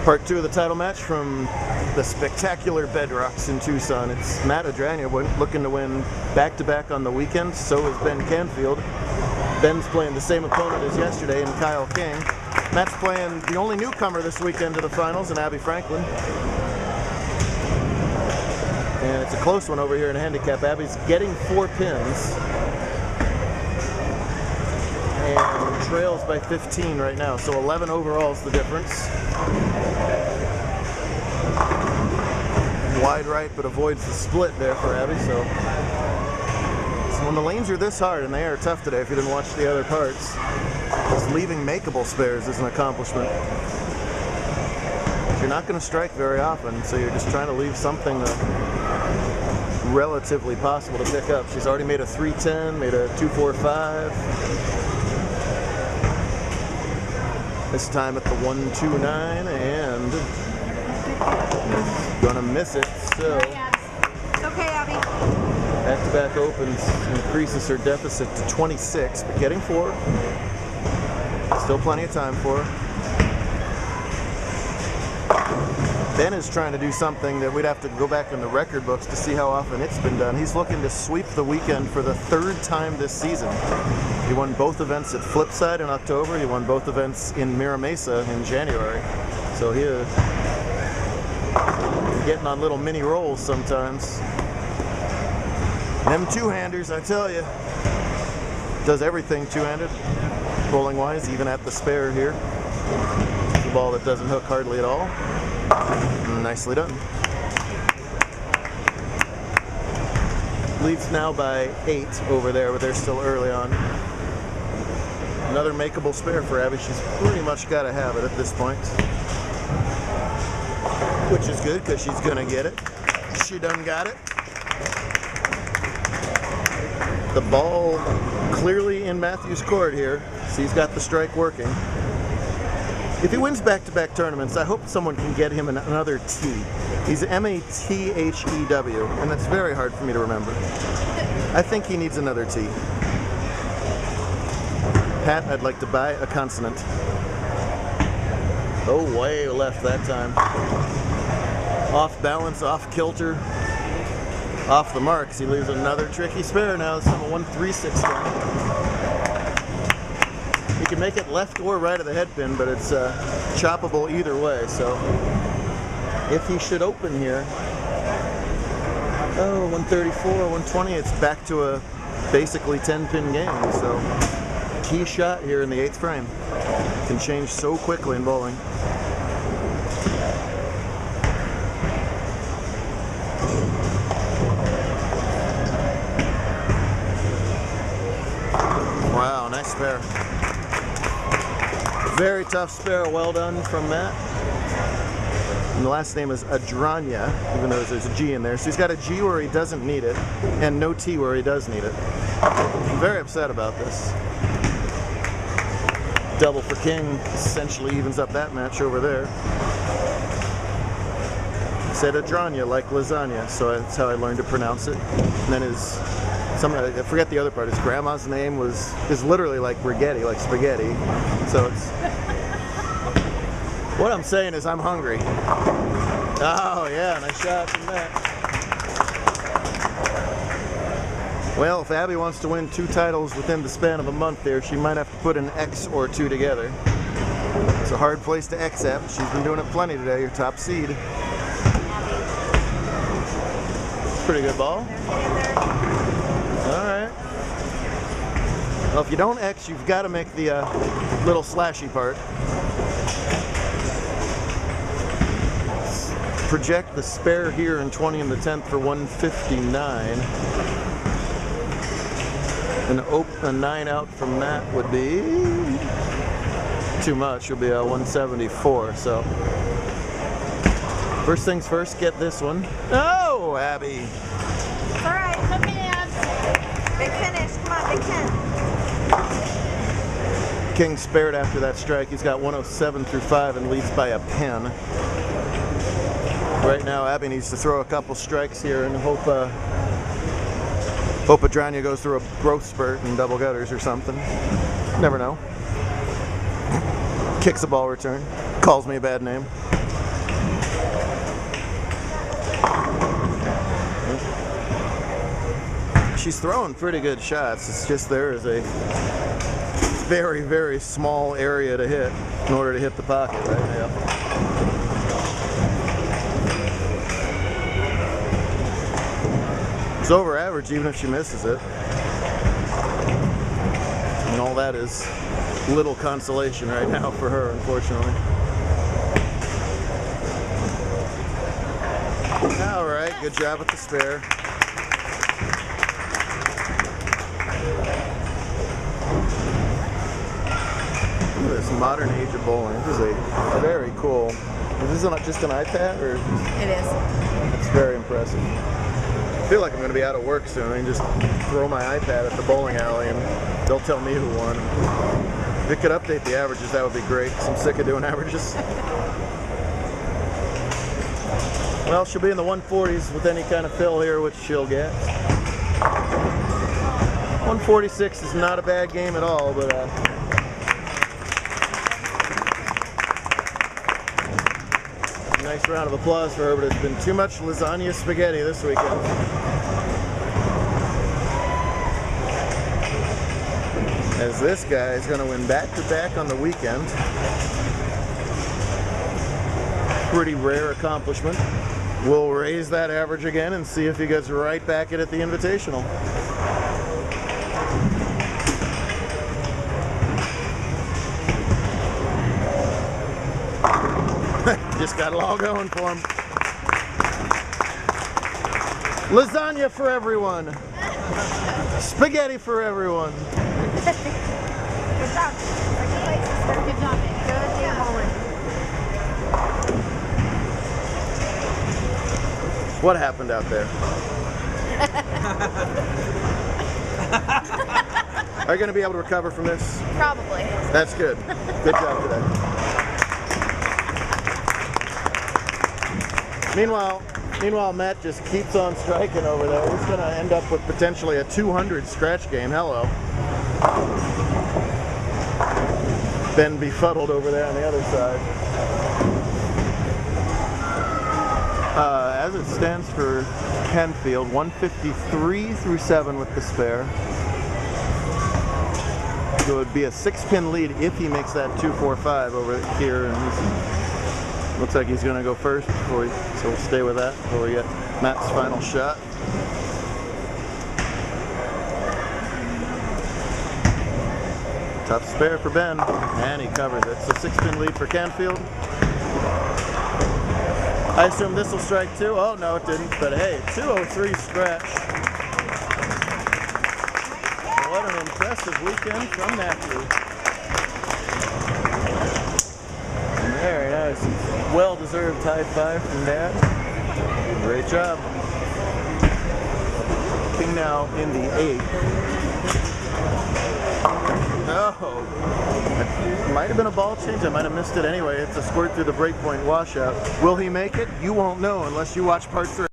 Part 2 of the title match from the spectacular Bedroxx in Tucson. It's Matt Adragna looking to win back-to-back on the weekend. So is Ben Canfeld. Ben's playing the same opponent as yesterday in Kyle King. Matt's playing the only newcomer this weekend to the finals in Abby Franklin. And it's a close one over here in handicap. Abby's getting 4 pins. And trails by 15 right now, so 11 overall is the difference. Wide right, but avoids the split there for Abby. So when the lanes are this hard, and they are tough today if you didn't watch the other parts, just leaving makeable spares is an accomplishment. You're not going to strike very often, so you're just trying to leave something relatively possible to pick up. She's already made a 310, made a 245. This time at the 129, and gonna miss it. So it's okay, Abby. Back-to-back opens increases her deficit to 26, but getting 4. Still plenty of time for her. Ben is trying to do something that we'd have to go back in the record books to see how often it's been done. He's looking to sweep the weekend for the 3rd time this season. He won both events at Flipside in October. He won both events in Mira Mesa in January. So he's getting on little mini rolls sometimes. Them two-handers, I tell you, does everything two-handed, bowling-wise, even at the spare here. It's a ball that doesn't hook hardly at all. Nicely done. Leads now by 8 over there, but they're still early on. Another makeable spare for Abby. She's pretty much got to have it at this point. Which is good, because she's going to get it. She done got it. The ball clearly in Mathew's court here, so he's got the strike working. If he wins back-to-back tournaments, I hope someone can get him another T. He's M-A-T-H-E-W, and that's very hard for me to remember. I think he needs another T. Pat, I'd like to buy a consonant. Oh, way left that time. Off balance, off kilter, off the marks. He leaves another tricky spare now. It's on a 136 one. You can make it left or right of the head pin, but it's choppable either way. So if he should open here, 134, 120, it's back to a basically 10-pin game. So key shot here in the 8th frame can change so quickly in bowling. Wow, nice spare. Very tough spare, well done from Matt. And the last name is Adragna, even though there's a G in there. So he's got a G where he doesn't need it, and no T where he does need it. I'm very upset about this. Double for King essentially evens up that match over there. He said Adragna like lasagna, so that's how I learned to pronounce it. And then I forget the other part. His grandma's name is literally like rigetti, like spaghetti. So it's. What I'm saying is I'm hungry. Oh yeah, nice shot from that. Well, if Abby wants to win 2 titles within the span of a month there, she might have to put an X or 2 together. It's a hard place to X at. She's been doing it plenty today, your top seed. Pretty good ball. Alright. Well, if you don't X, you've got to make the little slashy part. Project the spare here in 20 in the 10th for 159. A 9 out from that would be too much. It'll be a 174. So first things first, get this one. Oh, Abby. All right, it's okay, Abs. Big finish. Come on, big 10. King spared after that strike. He's got 107 through 5 and leads by a pin. Right now, Abby needs to throw a couple strikes here and hope Adragna goes through a growth spurt and double gutters or something. Never know. Kicks a ball return. Calls me a bad name. she's throwing pretty good shots. It's just there is a very, very small area to hit in order to hit the pocket right now. It's over average even if she misses it. And all that is little consolation right now for her, unfortunately. All right, good job with the spare. Look at this modern age of bowling. This is a very cool. Is this just an iPad or? It is. It's very impressive. I feel like I'm going to be out of work soon. I can just throw my iPad at the bowling alley and they'll tell me who won. If it could update the averages, that would be great, because I'm sick of doing averages. Well, she'll be in the 140s with any kind of fill here, which she'll get. 146 is not a bad game at all, but nice round of applause for her, but it's been too much lasagna spaghetti this weekend. As this guy is going to win back-to-back on the weekend. Pretty rare accomplishment. We'll raise that average again and see if he gets right back at the Invitational. Just got it all going for him. Lasagna for everyone. Spaghetti for everyone. Good job. Good job, man. Good deal, Holland. What happened out there? Are you going to be able to recover from this? Probably. That's good. Good job today. Meanwhile, Matt just keeps on striking over there. He's going to end up with potentially a 200 scratch game. Hello. Ben befuddled over there on the other side. As it stands for Canfeld, 153 through 7 with the spare. So it would be a 6-pin lead if he makes that 245 over here. And looks like he's going to go first before we, so we'll stay with that before we get Matt's final shot. Tough spare for Ben, and he covers it. So 6-pin lead for Canfeld. I assume this will strike too. Oh no, it didn't. But hey, 203 scratch. What an impressive weekend from Mathew. Very nice. Well-deserved high five from Dad. Great job. Looking now in the 8th. Oh, it might have been a ball change. I might have missed it anyway. It's a squirt through the breakpoint washout. Will he make it? You won't know unless you watch part 3.